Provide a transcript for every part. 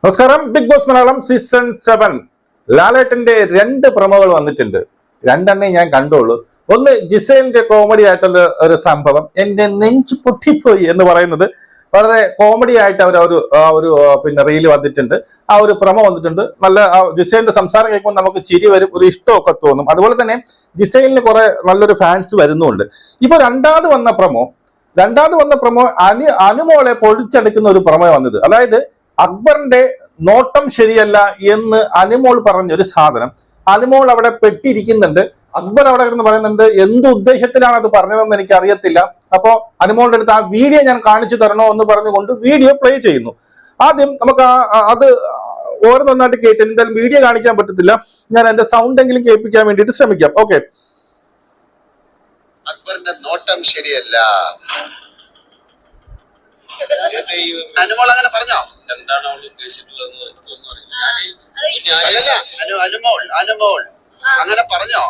നമസ്കാരം. Big boss Malayalam season 7 ലാലേട്ടന്റെ 2 പ്രൊമോകൾ വന്നിട്ടുണ്ട്. രണ്ടെണ്ണേ ഞാൻ കണ്ടുള്ളൂ. ഒന്ന് ജിസേലിന്റെ കോമഡി ആയിട്ടുള്ള ഒരു സംഭവം, എന്റെ നെഞ്ച് പൊട്ടിപ്പോയി എന്ന് പറയുന്നത് വളരെ കോമഡി ആയിട്ട് ഒരു റീല് വന്നിട്ടുണ്ട്. ആ ഒരു പ്രൊമോ വന്നിട്ടുണ്ട്. നല്ല ജിസേലിന്റെ സംസാരം കേൾക്കുമ്പോൾ നമുക്ക് ചിരി വരും, ഒരു ഇഷ്ടമൊക്കെ തോന്നും. അതുപോലെ തന്നെ ജിസേലിന് കുറെ നല്ലൊരു ഫാൻസ് വരുന്നുണ്ട്. ഇപ്പൊ രണ്ടാമത് വന്ന പ്രൊമോ അനുമോളെ പൊളിച്ചെടുക്കുന്ന ഒരു പ്രൊമോ വന്നത്. അതായത് അക്ബറിന്റെ നോട്ടം ശരിയല്ല എന്ന് അനുമോൾ പറഞ്ഞൊരു സാധനം അനുമോൾ അവിടെ പെട്ടിരിക്കുന്നുണ്ട്. അക്ബർ അവിടെ കിടന്ന് പറയുന്നുണ്ട് എന്ത് ഉദ്ദേശത്തിലാണ് അത് പറഞ്ഞതെന്ന് എനിക്ക് അറിയത്തില്ല. അപ്പോ അനുമോളുടെ അടുത്ത് ആ വീഡിയോ ഞാൻ കാണിച്ചു തരണോ എന്ന് പറഞ്ഞുകൊണ്ട് വീഡിയോ പ്ലേ ചെയ്യുന്നു. ആദ്യം നമുക്ക് അത് ഓരോന്നൊന്നായിട്ട് കേട്ട്, എന്തായാലും വീഡിയോ കാണിക്കാൻ പറ്റത്തില്ല, ഞാൻ എന്റെ സൗണ്ട് എങ്കിലും കേൾപ്പിക്കാൻ വേണ്ടിയിട്ട് ശ്രമിക്കാം. ഓക്കെ. അക്ബറിന്റെ നോട്ടം ശരിയല്ല. അനുമോൾ അങ്ങനെ പറഞ്ഞോ? എന്താണ് അവൾ ഉദ്ദേശിച്ചിട്ടുള്ളതെന്ന് എനിക്കൊന്നും അനുമോൾ അങ്ങനെ പറഞ്ഞോ?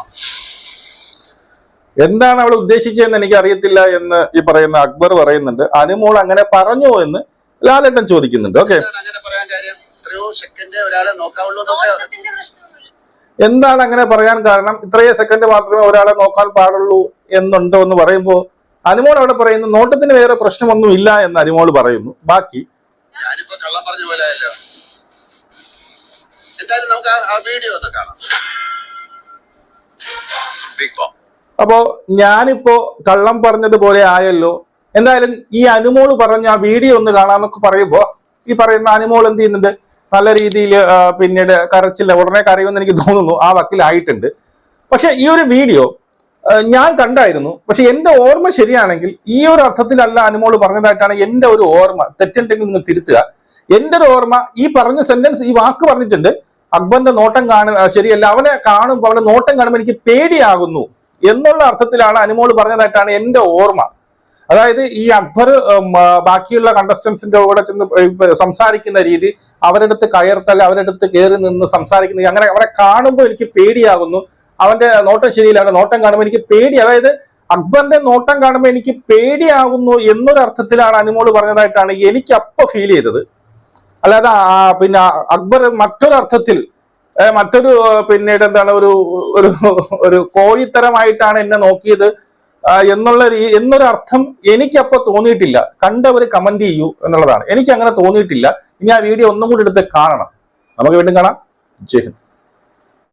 എന്താണ് അവൾ ഉദ്ദേശിച്ചതെന്ന് എനിക്ക് അറിയത്തില്ല എന്ന് ഈ പറയുന്ന അക്ബർ പറയുന്നുണ്ട്. അനുമോൾ അങ്ങനെ പറഞ്ഞോ എന്ന് ലാലേട്ടൻ ചോദിക്കുന്നുണ്ട്. ഓക്കെ, അങ്ങനെ പറയാൻ കാര്യം? എത്രയോ സെക്കൻഡ് ഒരാളെ നോക്കാവുള്ളൂ. എന്താണ് അങ്ങനെ പറയാൻ കാരണം? ഇത്രയോ സെക്കൻഡ് മാത്രമേ ഒരാളെ നോക്കാൻ പാടുള്ളൂ എന്നുണ്ടോ എന്ന് പറയുമ്പോൾ അനുമോൾ അവിടെ പറയുന്നു നോട്ടത്തിന് വേറെ പ്രശ്നമൊന്നും ഇല്ല എന്ന് അനുമോൾ പറയുന്നു. ബാക്കി ഞാനിപ്പോ കള്ളം പറഞ്ഞ പോലെ ആയല്ലോ. എന്തായാലും നമുക്ക് ആ വീഡിയോ ഒന്ന് കാണാം. അപ്പോ ഞാനിപ്പോ കള്ളം പറഞ്ഞതുപോലെ ആയല്ലോ. എന്തായാലും ഈ അനുമോൾ പറഞ്ഞ ആ വീഡിയോ ഒന്ന് കാണാന്നൊക്കെ പറയുമ്പോ ഈ പറയുന്ന അനുമോൾ എന്ത് ചെയ്യുന്നുണ്ട്, നല്ല രീതിയിൽ പിന്നീട് കരച്ചില്ല, ഉടനെ കരയുമെന്ന് എനിക്ക് തോന്നുന്നു, ആ വക്കിലായിട്ടുണ്ട്. പക്ഷെ ഈ ഒരു വീഡിയോ ഞാൻ കണ്ടായിരുന്നു. പക്ഷെ എന്റെ ഓർമ്മ ശരിയാണെങ്കിൽ ഈ ഒരു അർത്ഥത്തിലല്ല അനുമോൾ പറഞ്ഞതായിട്ടാണ് എന്റെ ഒരു ഓർമ്മ. തെറ്റുണ്ടെങ്കിൽ നിങ്ങൾ തിരുത്തുക. എന്റെ ഒരു ഓർമ്മ ഈ പറഞ്ഞ സെന്റൻസ്, ഈ വാക്ക് പറഞ്ഞിട്ടുണ്ട്, അക്ബറിന്റെ നോട്ടം ശരിയല്ല, അവനെ കാണുമ്പോൾ അവന്റെ നോട്ടം കാണുമ്പോൾ എനിക്ക് പേടിയാകുന്നു എന്നുള്ള അർത്ഥത്തിലാണ് അനുമോൾ പറഞ്ഞതായിട്ടാണ് എന്റെ ഓർമ്മ. അതായത് ഈ അക്ബർ ബാക്കിയുള്ള കണ്ടസ്റ്റൻസിന്റെ കൂടെ ചെന്ന് സംസാരിക്കുന്ന രീതി, അവരുടെ അടുത്ത് കയർത്തല്ല, അവരുടെ അടുത്ത് കയറി നിന്ന് സംസാരിക്കുന്ന, അങ്ങനെ അവരെ കാണുമ്പോൾ എനിക്ക് പേടിയാകുന്നു, അവന്റെ നോട്ടം ശരിയില്ല, അവന്റെ നോട്ടം കാണുമ്പോൾ എനിക്ക് പേടി, അതായത് അക്ബറിന്റെ നോട്ടം കാണുമ്പോൾ എനിക്ക് പേടിയാകുന്നു എന്നൊരു അർത്ഥത്തിലാണ് അനുമോൾ പറഞ്ഞതായിട്ടാണ് എനിക്ക് അപ്പൊ ഫീൽ ചെയ്തത്. അല്ലാതെ പിന്നെ അക്ബർ മറ്റൊരർത്ഥത്തിൽ മറ്റൊരു പിന്നീട് എന്താണ് ഒരു കോഴിത്തരമായിട്ടാണ് എന്നെ നോക്കിയത് എന്നൊരു അർത്ഥം എനിക്കപ്പോ തോന്നിയിട്ടില്ല. കണ്ടവർ കമന്റ് ചെയ്യൂ എന്നുള്ളതാണ്. എനിക്ക് അങ്ങനെ തോന്നിയിട്ടില്ല. ഇനി ആ വീഡിയോ ഒന്നും കൂടി എടുത്ത് കാണണം. നമുക്ക് വീണ്ടും കാണാം. ജയ് ഹിന്ദ്.